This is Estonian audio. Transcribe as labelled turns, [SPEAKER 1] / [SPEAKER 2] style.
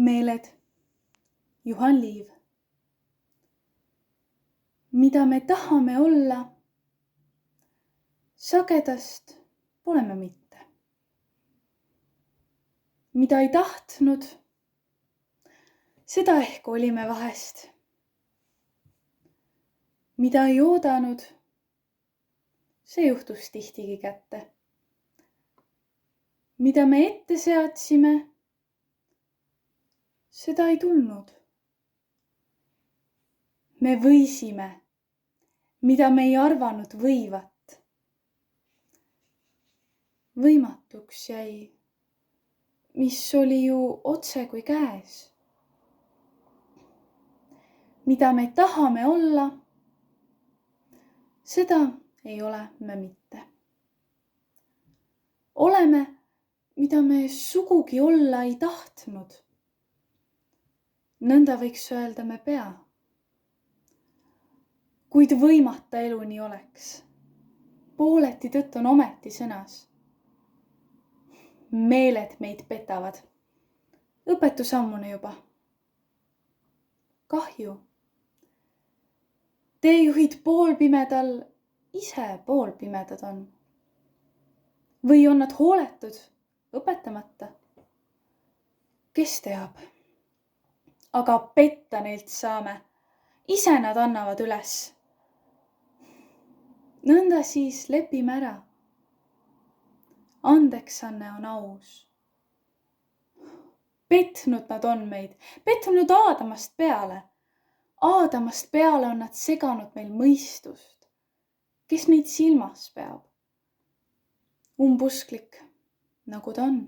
[SPEAKER 1] Meeled, Juhan Liiv. Mida me tahame olla, sagedast pole me mitte. Mida ei tahtnud, seda ehk olime vahest. Mida ei oodanud, see juhtus tihtigi kätte. Mida me ette seadsime, seda ei tulnud. Me võisime, mida me ei arvanud võivat. Võimatuks jäi, mis oli ju otse kui käes. Mida me tahame olla, seda ei ole me mitte. Oleme, mida me sugugi olla ei tahtnud. Nõnda võiks öelda me pea. Kuid võimata elu nii oleks. Pooleti tõtt on ometi sõnas. Meeled meid petavad. Õpetus ammune juba. Kahju. Teejuhid poolpimedal ise poolpimedad on. Või on nad hooletud, õpetamata? Kes teab? Aga petta neilt saame. Ise nad annavad üles. Nõnda siis lepime ära. Andeksanne on aus. Petnud nad on meid, petnud Aadamast peale. Aadamast peale on nad seganud meil mõistust. Kes neid silmas peab? Umbusklik, nagu ta on.